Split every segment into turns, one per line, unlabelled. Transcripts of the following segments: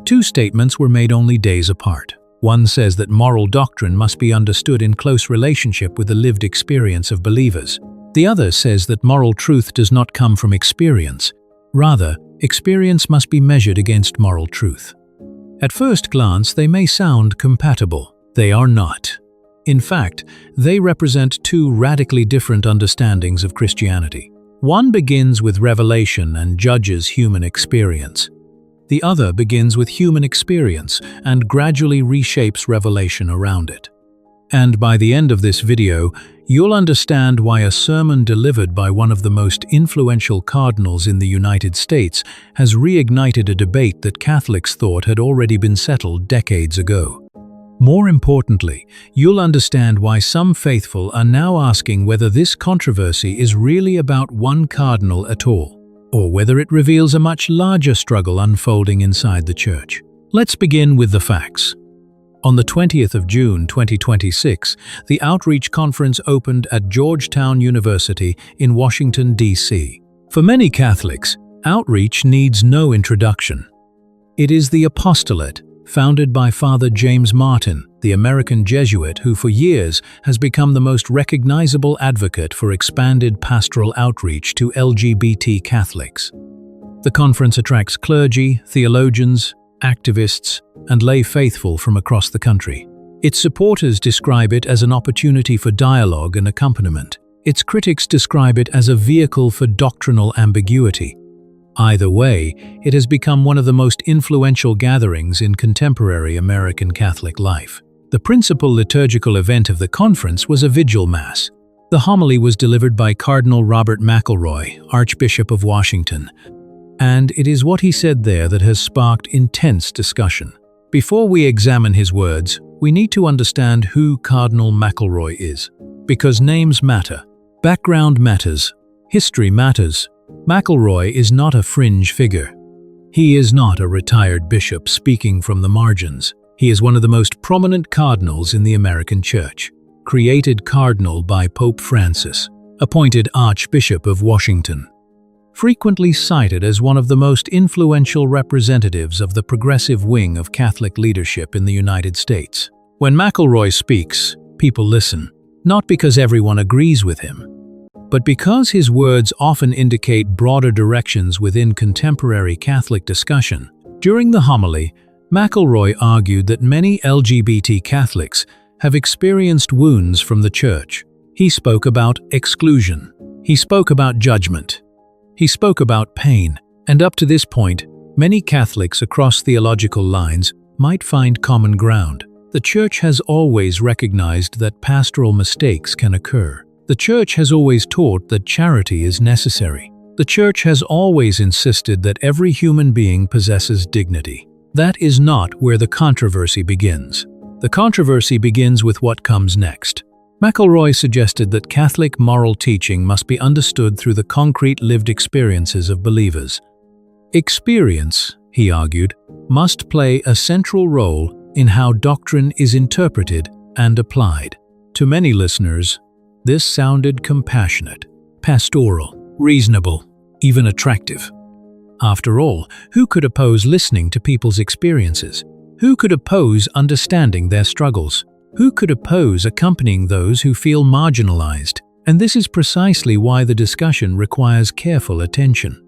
Two statements were made only days apart. One says that moral doctrine must be understood in close relationship with the lived experience of believers. The other says that moral truth does not come from experience. Rather, experience must be measured against moral truth. At first glance, they may sound compatible. They are not. In fact, they represent two radically different understandings of Christianity. One begins with revelation and judges human experience. The other begins with human experience and gradually reshapes revelation around it. And by the end of this video, you'll understand why a sermon delivered by one of the most influential cardinals in the United States has reignited a debate that Catholics thought had already been settled decades ago. More importantly, you'll understand why some faithful are now asking whether this controversy is really about one cardinal at all, or whether it reveals a much larger struggle unfolding inside the Church. Let's begin with the facts. On the 20th of June 2026, the Outreach Conference opened at Georgetown University in Washington, D.C. For many Catholics, Outreach needs no introduction. It is the apostolate, founded by Father James Martin, the American Jesuit who for years has become the most recognizable advocate for expanded pastoral outreach to LGBT Catholics. The conference attracts clergy, theologians, activists, and lay faithful from across the country. Its supporters describe it as an opportunity for dialogue and accompaniment. Its critics describe it as a vehicle for doctrinal ambiguity. Either way, it has become one of the most influential gatherings in contemporary American Catholic life. The principal liturgical event of the conference was a vigil mass. The homily was delivered by Cardinal Robert McElroy, Archbishop of Washington, and it is what he said there that has sparked intense discussion. Before we examine his words, we need to understand who Cardinal McElroy is. Because names matter, background matters, history matters. McElroy is not a fringe figure. He is not a retired bishop speaking from the margins. He is one of the most prominent cardinals in the American Church, created cardinal by Pope Francis, appointed Archbishop of Washington, frequently cited as one of the most influential representatives of the progressive wing of Catholic leadership in the United States. When McElroy speaks, people listen, not because everyone agrees with him, but because his words often indicate broader directions within contemporary Catholic discussion. During the homily, McElroy argued that many LGBT Catholics have experienced wounds from the Church. He spoke about exclusion. He spoke about judgment. He spoke about pain. And up to this point, many Catholics across theological lines might find common ground. The Church has always recognized that pastoral mistakes can occur. The Church has always taught that charity is necessary. The Church has always insisted that every human being possesses dignity. That is not where the controversy begins. The controversy begins with what comes next. McElroy suggested that Catholic moral teaching must be understood through the concrete lived experiences of believers. Experience, he argued, must play a central role in how doctrine is interpreted and applied. To many listeners, this sounded compassionate, pastoral, reasonable, even attractive. After all, who could oppose listening to people's experiences? Who could oppose understanding their struggles? Who could oppose accompanying those who feel marginalized? And this is precisely why the discussion requires careful attention.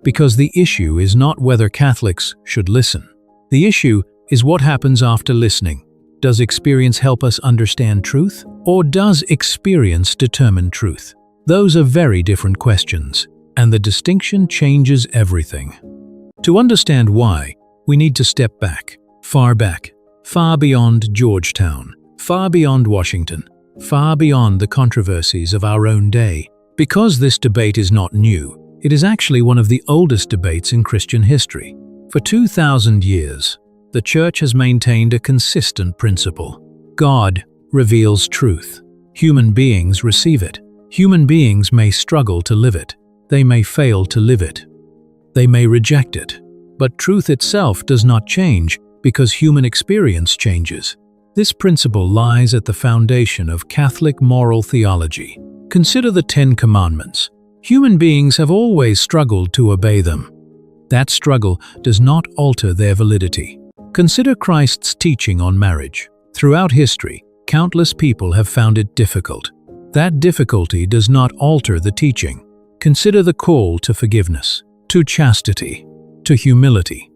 Because the issue is not whether Catholics should listen. The issue is what happens after listening. Does experience help us understand truth? Or does experience determine truth? Those are very different questions, and the distinction changes everything. To understand why, we need to step back, far beyond Georgetown, far beyond Washington, far beyond the controversies of our own day. Because this debate is not new, it is actually one of the oldest debates in Christian history. For 2,000 years, the Church has maintained a consistent principle. God reveals truth. Human beings receive it. Human beings may struggle to live it. They may fail to live it. They may reject it. But truth itself does not change because human experience changes. This principle lies at the foundation of Catholic moral theology. Consider the 10 Commandments. Human beings have always struggled to obey them. That struggle does not alter their validity. Consider Christ's teaching on marriage. Throughout history, countless people have found it difficult. That difficulty does not alter the teaching. Consider the call to forgiveness, to chastity, to humility,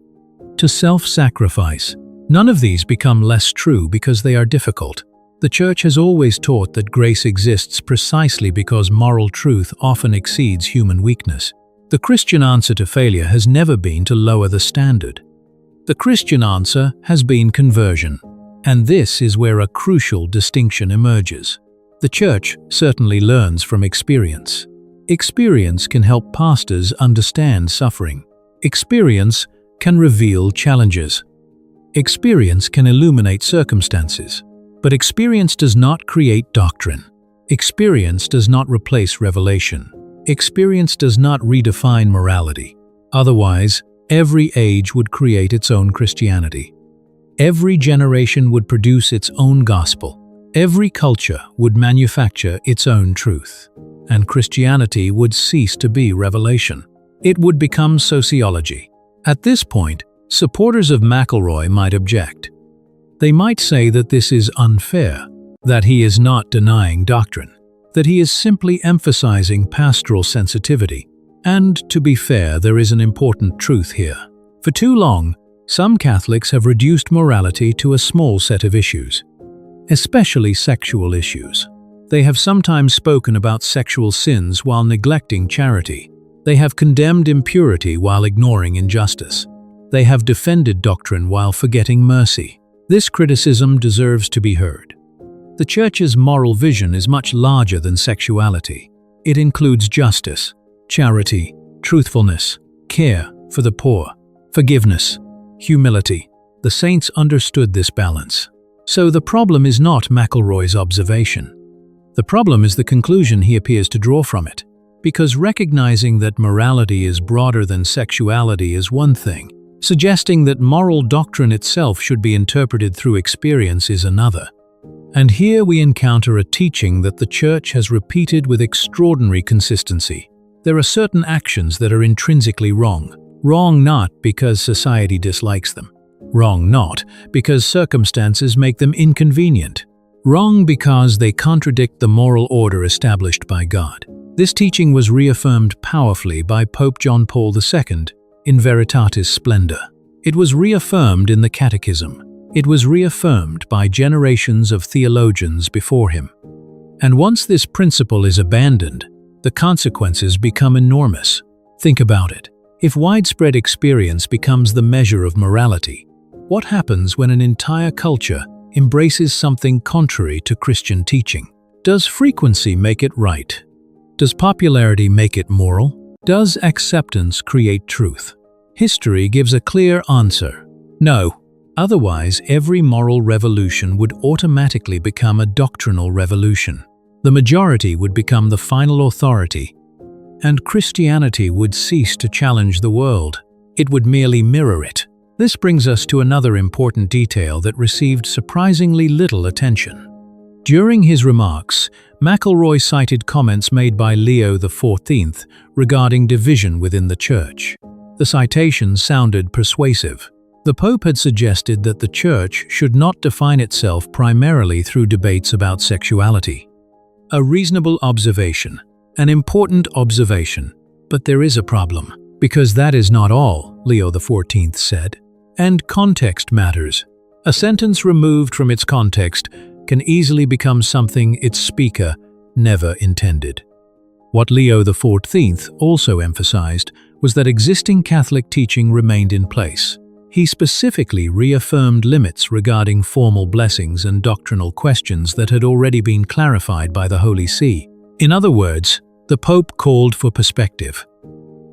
to self-sacrifice. None of these become less true because they are difficult. The Church has always taught that grace exists precisely because moral truth often exceeds human weakness. The Christian answer to failure has never been to lower the standard. The Christian answer has been conversion, and this is where a crucial distinction emerges. The Church certainly learns from experience. Experience can help pastors understand suffering. Experience can reveal challenges. Experience can illuminate circumstances. But experience does not create doctrine. Experience does not replace revelation. Experience does not redefine morality. Otherwise, every age would create its own Christianity. Every generation would produce its own gospel. Every culture would manufacture its own truth. And Christianity would cease to be revelation. It would become sociology. At this point, supporters of McElroy might object. They might say that this is unfair, that he is not denying doctrine, that he is simply emphasizing pastoral sensitivity. And, to be fair, there is an important truth here. For too long, some Catholics have reduced morality to a small set of issues, especially sexual issues. They have sometimes spoken about sexual sins while neglecting charity. They have condemned impurity while ignoring injustice. They have defended doctrine while forgetting mercy. This criticism deserves to be heard. The Church's moral vision is much larger than sexuality. It includes justice, charity, truthfulness, care for the poor, forgiveness, humility. The saints understood this balance. So the problem is not McElroy's observation. The problem is the conclusion he appears to draw from it. Because recognizing that morality is broader than sexuality is one thing, suggesting that moral doctrine itself should be interpreted through experience is another. And here we encounter a teaching that the Church has repeated with extraordinary consistency. There are certain actions that are intrinsically wrong. Wrong not because society dislikes them. Wrong not because circumstances make them inconvenient. Wrong because they contradict the moral order established by God. This teaching was reaffirmed powerfully by Pope John Paul II in Veritatis Splendor. It was reaffirmed in the Catechism. It was reaffirmed by generations of theologians before him. And once this principle is abandoned, the consequences become enormous. Think about it. If widespread experience becomes the measure of morality, what happens when an entire culture embraces something contrary to Christian teaching? Does frequency make it right? Does popularity make it moral? Does acceptance create truth? History gives a clear answer. No. Otherwise, every moral revolution would automatically become a doctrinal revolution. The majority would become the final authority, and Christianity would cease to challenge the world. It would merely mirror it. This brings us to another important detail that received surprisingly little attention. During his remarks, McElroy cited comments made by Leo XIV regarding division within the Church. The citations sounded persuasive. The Pope had suggested that the Church should not define itself primarily through debates about sexuality. A reasonable observation, an important observation, but there is a problem, because that is not all, Leo XIV said. And context matters. A sentence removed from its context can easily become something its speaker never intended. What Leo XIV also emphasized was that existing Catholic teaching remained in place. He specifically reaffirmed limits regarding formal blessings and doctrinal questions that had already been clarified by the Holy See. In other words, the Pope called for perspective.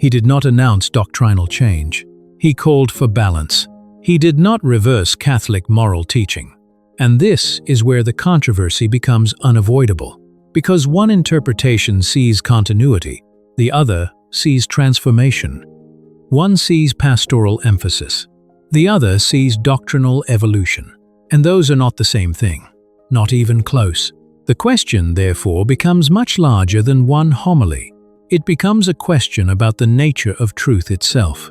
He did not announce doctrinal change. He called for balance. He did not reverse Catholic moral teaching. And this is where the controversy becomes unavoidable. Because one interpretation sees continuity, the other sees transformation. One sees pastoral emphasis. The other sees doctrinal evolution. And those are not the same thing. Not even close. The question, therefore, becomes much larger than one homily. It becomes a question about the nature of truth itself.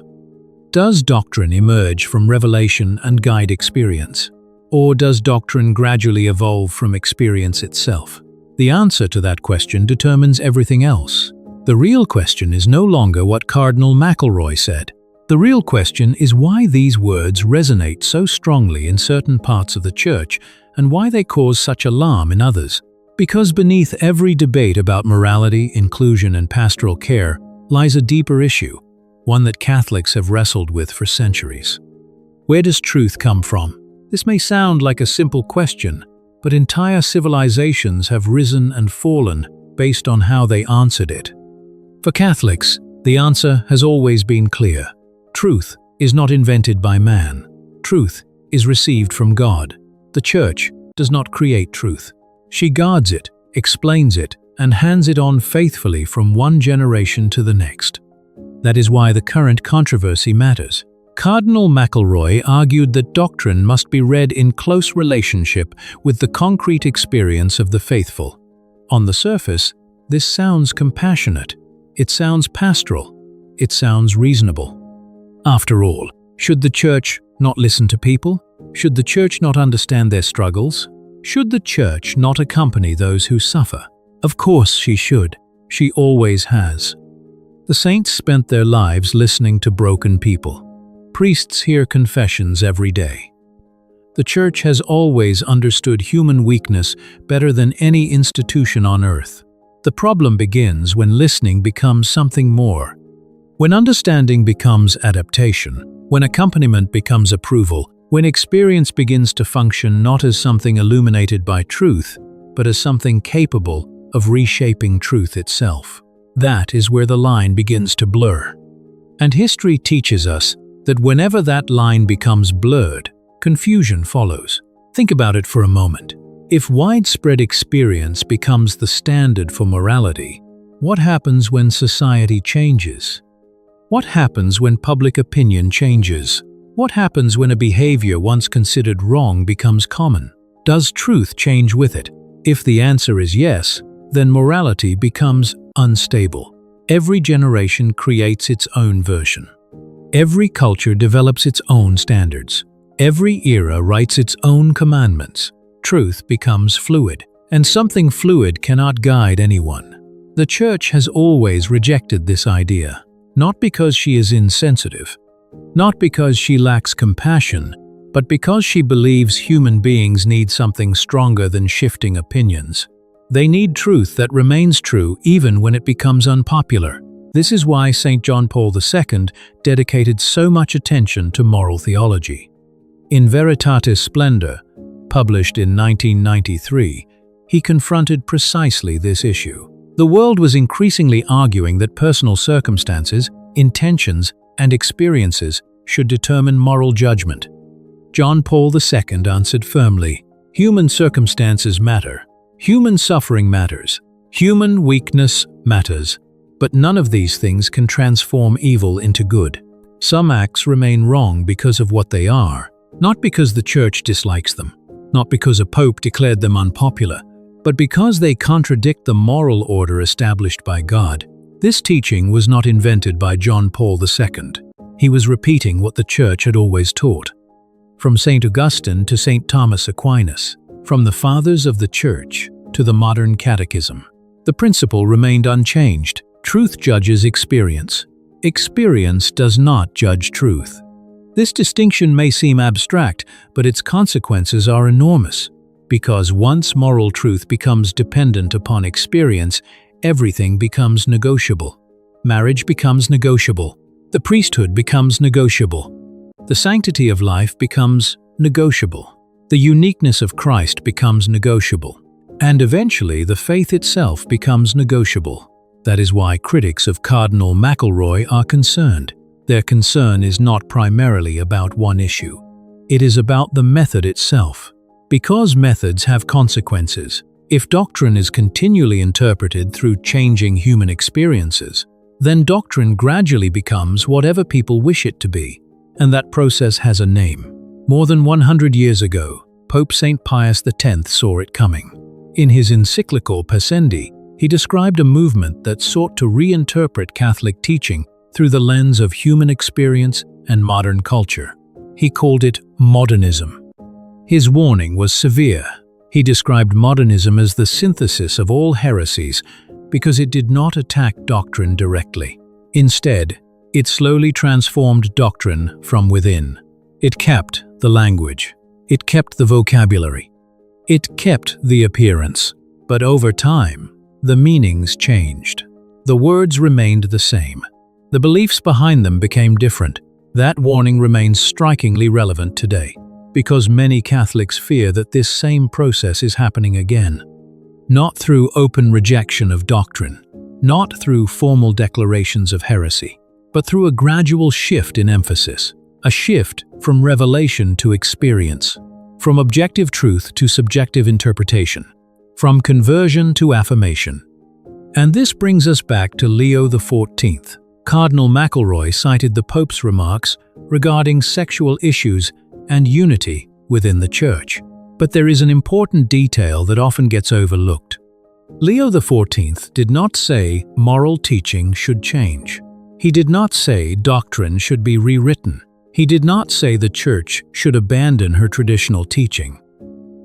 Does doctrine emerge from revelation and guide experience? Or does doctrine gradually evolve from experience itself? The answer to that question determines everything else. The real question is no longer what Cardinal McElroy said. The real question is why these words resonate so strongly in certain parts of the Church and why they cause such alarm in others. Because beneath every debate about morality, inclusion, and pastoral care lies a deeper issue, one that Catholics have wrestled with for centuries. Where does truth come from? This may sound like a simple question, but entire civilizations have risen and fallen based on how they answered it. For Catholics, the answer has always been clear. Truth is not invented by man. Truth is received from God. The Church does not create truth. She guards it, explains it, and hands it on faithfully from one generation to the next. That is why the current controversy matters. Cardinal McElroy argued that doctrine must be read in close relationship with the concrete experience of the faithful. On the surface, this sounds compassionate. It sounds pastoral. It sounds reasonable. After all, should the Church not listen to people? Should the Church not understand their struggles? Should the Church not accompany those who suffer? Of course she should. She always has. The saints spent their lives listening to broken people. Priests hear confessions every day. The Church has always understood human weakness better than any institution on earth. The problem begins when listening becomes something more. When understanding becomes adaptation, when accompaniment becomes approval, when experience begins to function not as something illuminated by truth, but as something capable of reshaping truth itself. That is where the line begins to blur. And history teaches us that whenever that line becomes blurred, confusion follows. Think about it for a moment. If widespread experience becomes the standard for morality, what happens when society changes? What happens when public opinion changes? What happens when a behavior once considered wrong becomes common? Does truth change with it? If the answer is yes, then morality becomes unstable. Every generation creates its own version. Every culture develops its own standards. Every era writes its own commandments. Truth becomes fluid, and something fluid cannot guide anyone. The Church has always rejected this idea, not because she is insensitive, not because she lacks compassion, but because she believes human beings need something stronger than shifting opinions. They need truth that remains true even when it becomes unpopular. This is why St. John Paul II dedicated so much attention to moral theology. In Veritatis Splendor, published in 1993, he confronted precisely this issue. The world was increasingly arguing that personal circumstances, intentions, and experiences should determine moral judgment. John Paul II answered firmly, "Human circumstances matter. Human suffering matters. Human weakness matters. But none of these things can transform evil into good. Some acts remain wrong because of what they are, not because the Church dislikes them, not because a pope declared them unpopular, but because they contradict the moral order established by God." This teaching was not invented by John Paul II. He was repeating what the Church had always taught. From St. Augustine to St. Thomas Aquinas, from the Fathers of the Church to the modern Catechism, the principle remained unchanged. Truth judges experience. Experience does not judge truth. This distinction may seem abstract, but its consequences are enormous. Because once moral truth becomes dependent upon experience, everything becomes negotiable. Marriage becomes negotiable. The priesthood becomes negotiable. The sanctity of life becomes negotiable. The uniqueness of Christ becomes negotiable. And eventually, the faith itself becomes negotiable. That is why critics of Cardinal McElroy are concerned. Their concern is not primarily about one issue. It is about the method itself. Because methods have consequences, if doctrine is continually interpreted through changing human experiences, then doctrine gradually becomes whatever people wish it to be, and that process has a name. More than 100 years ago, Pope St. Pius X saw it coming. In his encyclical Pascendi, he described a movement that sought to reinterpret Catholic teaching through the lens of human experience and modern culture. He called it modernism. His warning was severe. He described modernism as the synthesis of all heresies because it did not attack doctrine directly. Instead, it slowly transformed doctrine from within. It kept the language. It kept the vocabulary. It kept the appearance. But over time, the meanings changed. The words remained the same. The beliefs behind them became different. That warning remains strikingly relevant today, because many Catholics fear that this same process is happening again. Not through open rejection of doctrine, not through formal declarations of heresy, but through a gradual shift in emphasis, a shift from revelation to experience, from objective truth to subjective interpretation, from conversion to affirmation. And this brings us back to Leo XIV. Cardinal McElroy cited the Pope's remarks regarding sexual issues and unity within the Church. But there is an important detail that often gets overlooked. Leo XIV did not say moral teaching should change. He did not say doctrine should be rewritten. He did not say the Church should abandon her traditional teaching.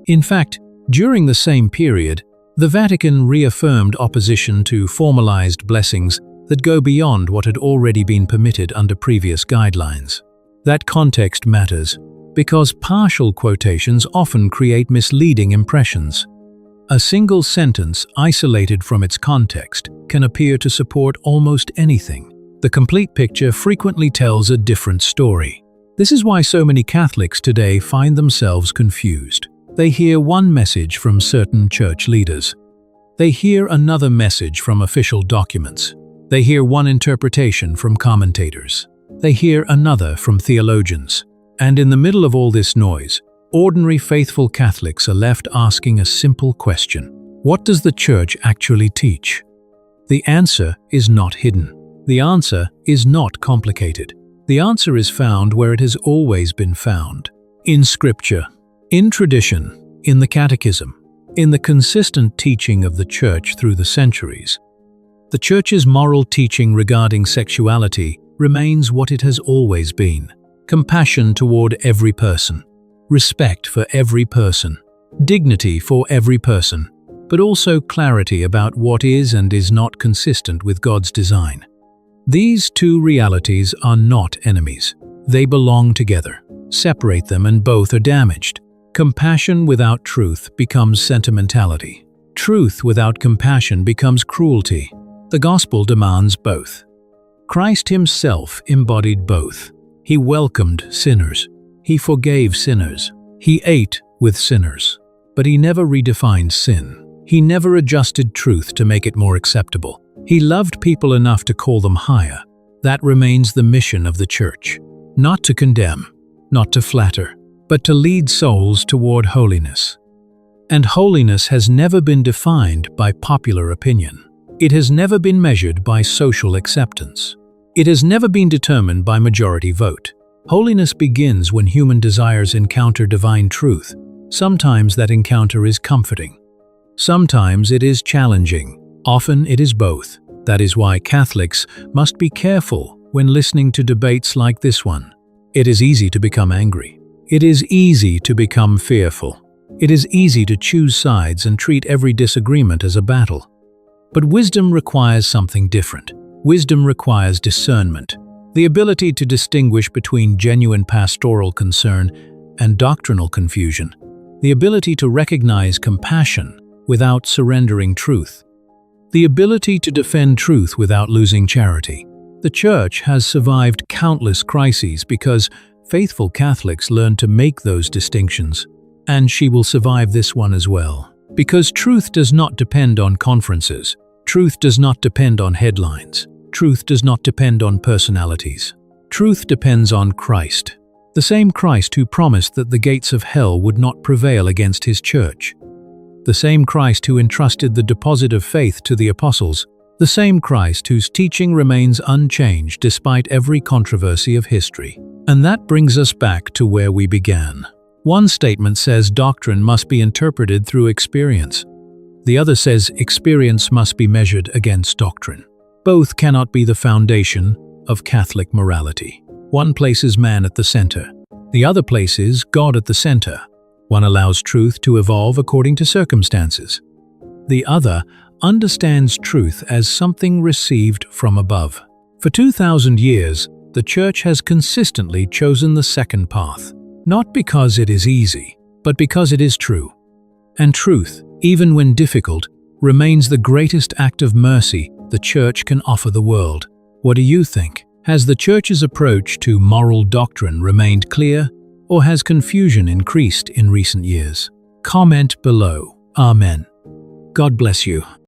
In fact, during the same period, the Vatican reaffirmed opposition to formalized blessings that go beyond what had already been permitted under previous guidelines. That context matters, because partial quotations often create misleading impressions. A single sentence isolated from its context can appear to support almost anything. The complete picture frequently tells a different story. This is why so many Catholics today find themselves confused. They hear one message from certain church leaders. They hear another message from official documents. They hear one interpretation from commentators. They hear another from theologians. And in the middle of all this noise, ordinary faithful Catholics are left asking a simple question. What does the Church actually teach? The answer is not hidden. The answer is not complicated. The answer is found where it has always been found. In Scripture, in tradition, in the Catechism, in the consistent teaching of the Church through the centuries. The Church's moral teaching regarding sexuality remains what it has always been. Compassion toward every person, respect for every person, dignity for every person, but also clarity about what is and is not consistent with God's design. These two realities are not enemies. They belong together. Separate them and both are damaged. Compassion without truth becomes sentimentality. Truth without compassion becomes cruelty. The gospel demands both. Christ himself embodied both. He welcomed sinners. He forgave sinners. He ate with sinners. But he never redefined sin. He never adjusted truth to make it more acceptable. He loved people enough to call them higher. That remains the mission of the Church. Not to condemn, not to flatter, but to lead souls toward holiness. And holiness has never been defined by popular opinion. It has never been measured by social acceptance. It has never been determined by majority vote. Holiness begins when human desires encounter divine truth. Sometimes that encounter is comforting. Sometimes it is challenging. Often it is both. That is why Catholics must be careful when listening to debates like this one. It is easy to become angry. It is easy to become fearful. It is easy to choose sides and treat every disagreement as a battle. But wisdom requires something different. Wisdom requires discernment, the ability to distinguish between genuine pastoral concern and doctrinal confusion, the ability to recognize compassion without surrendering truth, the ability to defend truth without losing charity. The Church has survived countless crises because faithful Catholics learned to make those distinctions, and she will survive this one as well. Because truth does not depend on conferences. Truth does not depend on headlines. Truth does not depend on personalities. Truth depends on Christ. The same Christ who promised that the gates of hell would not prevail against his Church. The same Christ who entrusted the deposit of faith to the apostles. The same Christ whose teaching remains unchanged despite every controversy of history. And that brings us back to where we began. One statement says doctrine must be interpreted through experience. The other says experience must be measured against doctrine. Both cannot be the foundation of Catholic morality. One places man at the center. The other places God at the center. One allows truth to evolve according to circumstances. The other understands truth as something received from above. For 2,000 years, the Church has consistently chosen the second path, not because it is easy, but because it is true. And truth, even when difficult, remains the greatest act of mercy the Church can offer the world. What do you think? Has the Church's approach to moral doctrine remained clear, or has confusion increased in recent years? Comment below. Amen. God bless you.